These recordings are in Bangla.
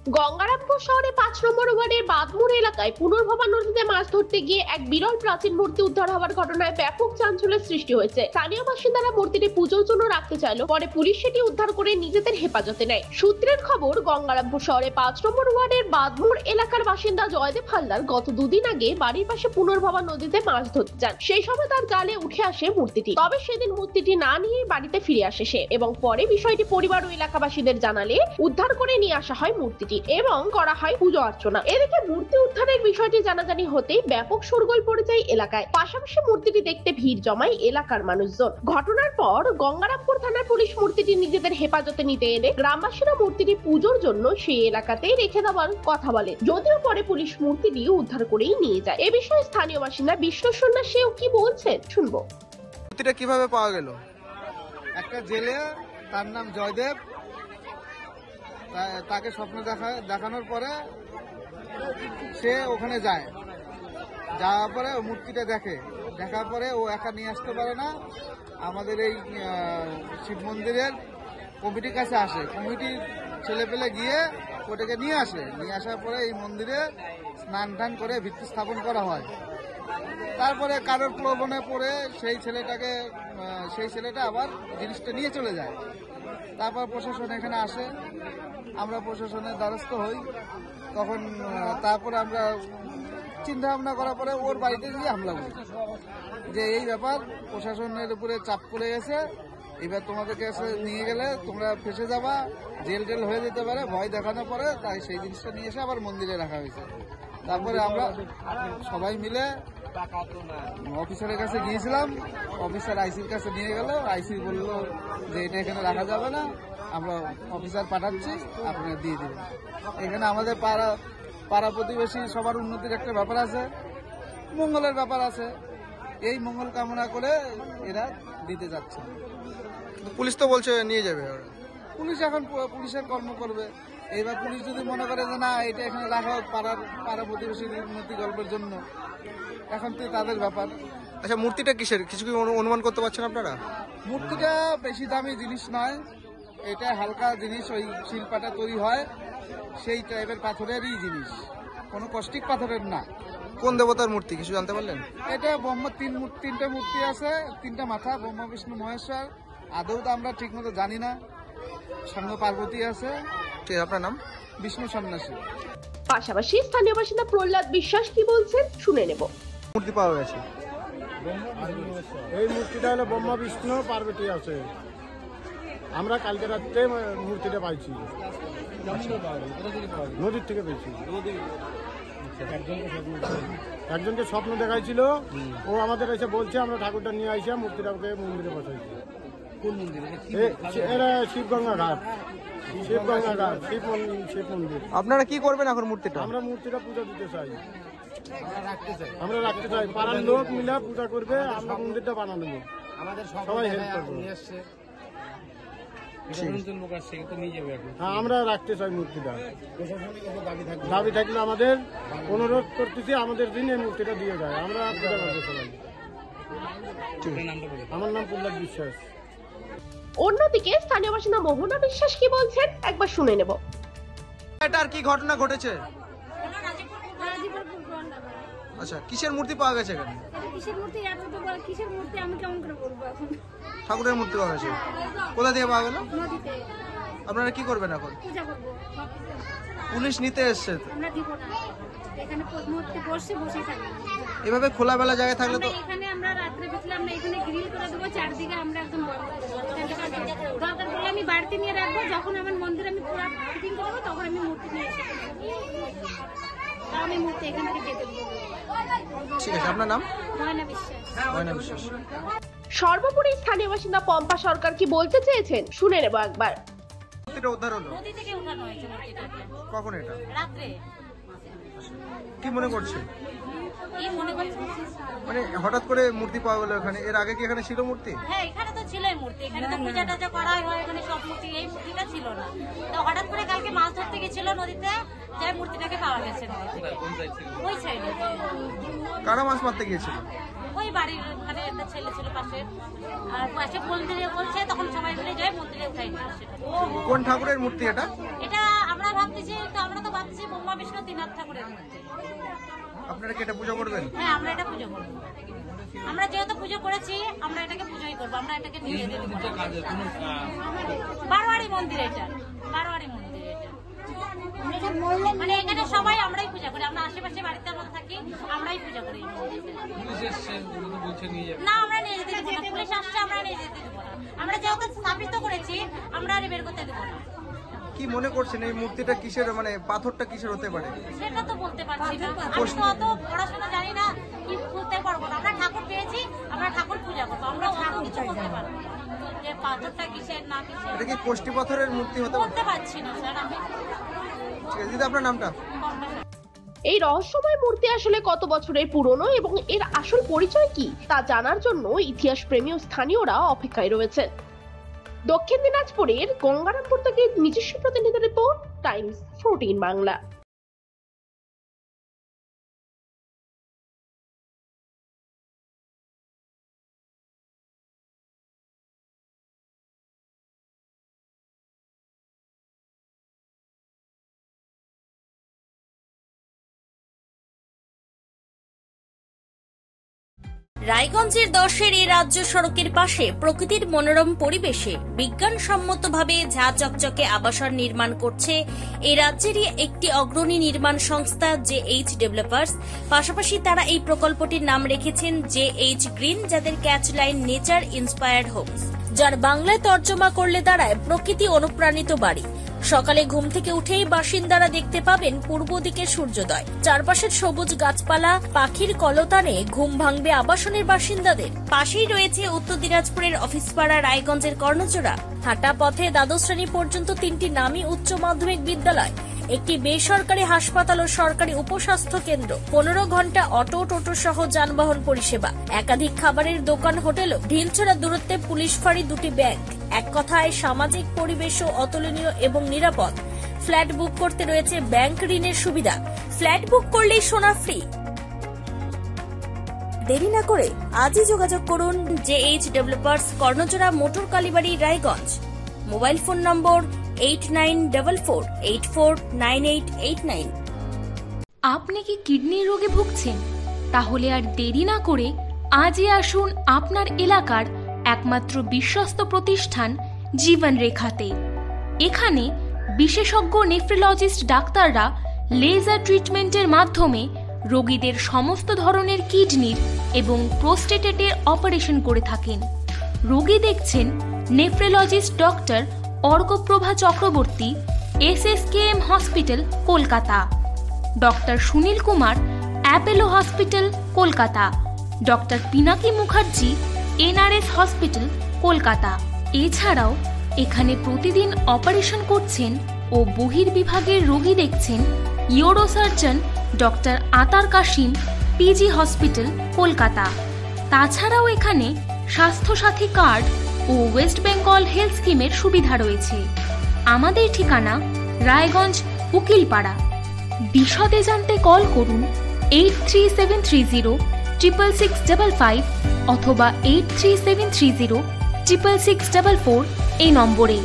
গঙ্গারামপুর শহরে ৫ নম্বর ওয়ার্ডের বাদমোড় এলাকায় পুনর্ভবা নদীতে মাছ ধরতে গিয়ে এক বিরল প্রাচীন মূর্তি উদ্ধার হওয়ার ঘটনায় ব্যাপক চাঞ্চল্যের সৃষ্টি হয়েছে। স্থানীয় বাসিন্দারা মূর্তিটি পুজোর জন্য রাখতে চাইলো, পরে পুলিশ সেটি উদ্ধার করে নিজেদের হেফাজতে নেয়। সূত্রের খবর, গঙ্গারামপুর শহরে ৫ নম্বর ওয়ার্ডের বাদমোড় এলাকার বাসিন্দা জয়দেব হালদার গত দুদিন আগে বাড়ির পাশে পুনর্ভবা নদীতে মাছ ধরতে যান। সেই সময় তার জালে উঠে আসে মূর্তিটি। তবে সেদিন মূর্তিটি না নিয়ে বাড়িতে ফিরে আসে সে, এবং পরে বিষয়টি পরিবার ও এলাকাবাসীদের জানালে উদ্ধার করে নিয়ে আসা হয় মূর্তিটি এবং করা হয় পুজো অর্চনা। এদিকে মূর্তি উদ্ধারের বিষয়টি জানাজানি হতেই ব্যাপক শোরগোল পড়ে যায় এলাকায়। পাশাপাশি মূর্তিটি দেখতে ভিড় জমায় এলাকার মানুষজন। ঘটনার পর গঙ্গারামপুর থানার পুলিশ মূর্তিটি নিজেদের হেফাজতে নিতে এলে গ্রামবাসীরা মূর্তিটি পুজোর জন্য সেই এলাকাতেই রেখে দেওয়ার কথা বলে, যদিও পরে পুলিশ মূর্তিটি উদ্ধার করেই নিয়ে যায়। এ বিষয়ে স্থানীয় বাসিন্দা বিষ্ণু সন্ন্যাসীও কি বলছেন শুনবো। মূর্তিটা কিভাবে পাওয়া গেল? একটা জেলে, তার নাম জয়দেব, তাকে স্বপ্ন দেখানোর পরে সে ওখানে যায়। যাওয়ার পরে ও মূর্তিটা দেখার পরে ও একা নিয়ে আসতে পারে না, আমাদের এই শিব মন্দিরের কমিটির কাছে আসে। কমিটির ছেলেপেলে গিয়ে ওটাকে নিয়ে আসার পরে এই মন্দিরে স্নান টান করে ভিত্তি স্থাপন করা হয়। তারপরে কারোর প্রলোভনে পড়ে সেই ছেলেটা আবার জিনিসটা নিয়ে চলে যায়। তারপর প্রশাসন এখানে আসে, আমরা প্রশাসনের দ্বারস্থ হই। তখন তারপরে আমরা চিন্তা ভাবনা করার পরে ওর বাড়িতে গিয়ে হামলা করি যে এই ব্যাপার, প্রশাসনের উপরে চাপ পড়ে গেছে, এবার তোমাদের কাছে নিয়ে গেলে তোমরা ফেসে যাবা, জেল টেল হয়ে যেতে পারে, ভয় দেখানোর পরে তাই সেই জিনিসটা নিয়ে এসে আবার মন্দিরে রাখা হয়েছে। তারপরে আমরা সবাই মিলে অফিসারের কাছে গিয়েছিলাম, অফিসার আইসির কাছে নিয়ে গেল। আইসি বললো যে এটা এখানে রাখা যাবে না, আমরা অফিসার পাঠাচ্ছি, আপনারা দিয়ে দেবেন। এখানে আমাদের পাড়া প্রতিবেশী সবার উন্নতির একটা ব্যাপার আছে, মঙ্গলের ব্যাপার আছে, এই মঙ্গল কামনা করে এরা দিতে যাচ্ছে। পুলিশ তো বলছে নিয়ে যাবে। পুলিশ এখন পুলিশের কর্ম করবে। এইবার পুলিশ যদি মনে করে যে না এটা এখানে রাখা হোক পাড়া প্রতিবেশীর উন্নতি গল্পের জন্য, এখন তো তাদের ব্যাপার। আচ্ছা, মূর্তিটা কিসের, কিছু কি অনুমান করতে পারছেন আপনারা? মূর্তিটা বেশি দামি জিনিস নয়, এটা হালকা জিনিস, ওই শিল্পাটা তৈরি হয় সেই টাইপের পাথরেরই জিনিস, কোনো কষ্টিক পাথরের না। কোন দেবতার মূর্তি কিছু জানতে পারলেন? এটা তিনটা মূর্তি আছে, তিনটা মাথা, ব্রহ্মা বিষ্ণু মহেশ্বর। আদৌ তো আমরা ঠিক মতো জানি না, সঙ্গে পার্বতী আছে। ঠিক, আপনার নাম? বিষ্ণু সন্ন্যাসী। পাশাপাশি স্থানীয় বাসিন্দা প্রহ্লাদ বিশ্বাস কি বলছেন শুনে নেব। মূর্তি পাওয়া গেছে। এই মূর্তিটা হলো ব্রহ্মা বিষ্ণু পার্বতী আছে। আমরা কালকে রাত্রে মূর্তিটা পাইছি, নদীর থেকে পেয়েছি। একজনকে স্বপ্ন দেখাইছিল, ও আমাদের এসে বলছে আমরা ঠাকুরটা নিয়ে আইসা মূর্তিটাকে মন্দিরে বসাইছি। কোন মন্দিরে? এরা শিবগঙ্গা ঘাট, শিব মন্দির। আপনারা কি করবেন এখন মূর্তিটা? আমরা মূর্তিটা পূজা দিতে চাই, আমরা রাখতে চাই। পাড়ার লোক মিলে পূজা করবে, আমরা মন্দিরটা বানানো, আমাদের সবাই হেল্প করবে। হ্যাঁ, আমরা রাখতে চাই মূর্তিটা। দাবি থাকলে আমাদের অনুরোধ করতেছি, আমাদের দিনে মূর্তিটা দিয়ে যায়, আমরা পূজা করতে চাই। আমার নাম প্রহ্লাদ বিশ্বাস। অন্যদিকে স্থানীয় বাসিন্দা মোহনা বিশ্বাস কি বলছেন একবার শুনে নেব। এটার কি ঘটনা ঘটেছে? আচ্ছা, কিসের মূর্তি পাওয়া গেছে এখানে? কিসের মূর্তি আমি কেমন করে বলবো এখন? ঠাকুরের মূর্তি পাওয়া গেছে। কোথা থেকে পাওয়া গেল? নদীতে। আপনারা কি করবেন এখন? পূজা করবো। পুলিশ নিতে এসছে। আমরা দিব না, এখানে মূর্তি বসেই থাকবো। এভাবে খোলামেলা জায়গায় থাকলে তো এখানে আমরা রাত্রে বিকেলে আমরা এখানে গ্রিল করে দেবো, চারদিকে আমরা একদম বন্ধ করে দেবো। দরকার পড়লে আমি বাড়িতে নিয়ে রাখবো, যখন আমার মন্দির আমি পুরো ফিটিং করবো তখন আমি মূর্তি নিয়ে এসে আমি মূর্তি এখান থেকে যেতে দেবো। ঠিক আছে, আপনার নাম? ময়না বিশ্বাস। ময়না বিশ্বাস। সর্বোপরি স্থানীয় বাসিন্দা পম্পা সরকার কি বলতে চেয়েছেন শুনে নেব একবার। মূর্তিটা উদ্ধার হলো নদী থেকে উঠানো হয়েছে মূর্তিটা। কখন এটা? রাত্রে। কি মনে করছে? কি মনে করছে? মানে হঠাৎ করে মূর্তি পাওয়া গেল এখানে, এর আগে কি এখানে ছিল মূর্তি? হ্যাঁ, এখানে তো ছিলই মূর্তি, এখানে তো পূজা টুজা করা হয়, এখানে সব মূর্তি, এই মূর্তিটা ছিল না। তো হঠাৎ করে কালকে মাছ ধরতে গেছিল নদীতে, যে মূর্তিটাকে পাওয়া গেছে ওই সাইডে। কারা মাছ মারতে গিয়েছিল? ওই বাড়ির মানে একটা ছেলে ছিল পাশে, আর পাশে মন্দিরে বলছে, তখন সবাই মিলে যায় মন্দিরে উঠাই নিয়ে আসে। কোন ঠাকুরের মূর্তি এটা? এটা আমরা আমরা তো ভাবতেছি ব্রহ্মা বিষ্ণু ত্রিনাথ ঠাকুরের মূর্তি। আপনারা কি এটা পুজো করবেন? হ্যাঁ, আমরা এটা পুজো করবো। আমরা যেহেতু পুজো করেছি, আমরা এটাকে পুজোই করবো। আমরা এটাকে নিয়ে যেতে দেবো না। বারোয়ারি মন্দির এটা, বারোয়ারি মন্দির এটা। মানে এখানে সবাই আমরাই পূজা করি। আমরা আশেপাশে বাড়িতে আমরা থাকি, আমরাই পূজা করি। না, আমরা নিয়ে যেতে দেবো না। পুলিশ আসছে, আমরা নিয়ে যেতে দেবো না। আমরা যেহেতু স্থাপিত করেছি, আমরা আর বের করতে দেবো না। কি মনে করছেন এই মূর্তিটা কিসের, মানে পাথরটা কিসের হতে পারে? সেটা তো বলতে পারছি না। আমি তো অত পড়াশোনা জানি না, কি বলতে পারবো না। আমরা ঠাকুর পেয়েছি, আমরা ঠাকুর পূজা করবো। আমরা অত কিছু বলতে পারবো না যে পাথরটা কিসের না কিসের। এটা কি কোষ্ঠী পাথরের মূর্তি হতে পারে? বলতে পারছি না স্যার আমি। ঠিক আছে দিদি, আপনার নামটা? এই রহস্যময় মূর্তি আসলে কত বছরের পুরনো এবং এর আসল পরিচয় কি তা জানার জন্য ইতিহাস প্রেমী ও স্থানীয়রা অপেক্ষায় রয়েছে। দক্ষিণ দিনাজপুরের গঙ্গারামপুর থেকে নিজস্ব প্রতিনিধি রিপোর্ট, টাইমস 14 বাংলা। রায়গঞ্জের 10-এর এই রাজ্য সড়কের পাশে প্রকৃতির মনোরম পরিবেশে বিজ্ঞানসম্মতভাবে ঝা চকচকে আবাসন নির্মাণ করছে এই রাজ্যেরই একটি অগ্রণী নির্মাণ সংস্থা JH ডেভেলপার্স। পাশাপাশি তারা এই প্রকল্পটির নাম রেখেছেন JH গ্রিন, যাদের catch line nature inspired homes, যার বাংলায় তর্জমা করলে দাঁড়ায় প্রকৃতি অনুপ্রাণিত বাড়ি। সকালে ঘুম থেকে উঠেই বাসিন্দারা দেখতে পাবেন পূর্ব দিকে সূর্যোদয়। চারপাশের সবুজ গাছপালা, পাখির কলতানে ঘুম ভাঙবে আবাসনের বাসিন্দাদের। পাশেই রয়েছে উত্তর দিনাজপুরের অফিসপাড়া রায়গঞ্জের কর্ণচূড়া। হাঁটা পথে দ্বাদশ শ্রেণী পর্যন্ত 3টি নামী উচ্চ মাধ্যমিক বিদ্যালয়, একটি বেসরকারি হাসপাতাল ও সরকারি উপস্বাস্থ্য কেন্দ্র, 15 ঘন্টা অটো টোটো সহ যানবাহন পরিষেবা, একাধিক খাবারের দোকান, হোটেলও, ঢিলছড়া দূরত্বে পুলিশ ফাঁড়ি, 2টি ব্যাংক। এক কথায় সামাজিক পরিবেশও অতুলনীয় এবং নিরাপদ। ফ্ল্যাট বুক করতে রয়েছে ব্যাংক ঋণের সুবিধা। ফ্ল্যাট বুক করলেই সোনা ফ্রি। দেরি না করে আজই যোগাযোগ করুন JH developers, Karnachura, Motor Kalibari, Raiganj. Mobile phone number 8944849889। আপনি কি কিডনি রোগে ভুগছেন? তাহলে আর দেরি না করে আজই আসুন আপনার এলাকার একমাত্র বিশ্বস্ত প্রতিষ্ঠান জীবন রেখাতে। এখানে বিশেষজ্ঞ নেফ্রোলজিস্ট ডাক্তাররা লেজার ট্রিটমেন্টের মাধ্যমে রোগীদের সমস্ত ধরনের কিডনির এবং প্রোস্টেটের অপারেশন করে থাকেন। রোগী দেখছেন nephrologist doctor Arkaprabha Chakraborty, SSKM hospital, Kolkata. Doctor Sunil Kumar, Apollo hospital, Kolkata. Doctor Pinaki Mukherjee, NRS hospital, Kolkata. এছাড়াও এখানে প্রতিদিন অপারেশন করছেন ও বহির্বিভাগের রোগী দেখছেন ইউরোসার্জন ডক্টর আতার কাশিম, PG হসপিটাল, কলকাতা। তাছাড়াও এখানে স্বাস্থ্যসাথী কার্ড ও ওয়েস্ট বেঙ্গল হেলথ স্কিমের সুবিধা রয়েছে। আমাদের ঠিকানা রায়গঞ্জ, উকিলপাড়া। বিশদে জানতে কল করুন 8373066655 অথবা 8373066644 এই নম্বরে।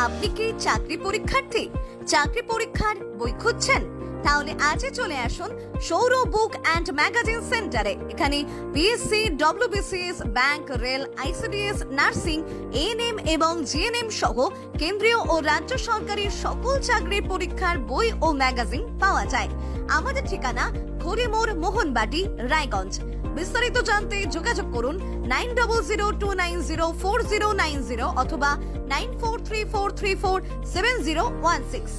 আপনি কি চাকরি পরীক্ষার্থী? চাকরি পরীক্ষার বই খুঁজছেন? তাহলে আজই চলে আসুন সৌর বুক অ্যান্ড ম্যাগাজিন সেন্টারে। এখানে BSc, WBCS, bank, rail, ICDS, nursing, ANM এবং GNM সহ কেন্দ্রীয় ও রাজ্য সরকারি সকল চাকরির পরীক্ষার বই ও ম্যাগাজিন পাওয়া যায়। আমাদের ঠিকানা ধরে মোড়, মোহনবাটি, রায়গঞ্জ। বিস্তারিত জানতে যোগাযোগ করুন 9002904090 অথবা 9434347016।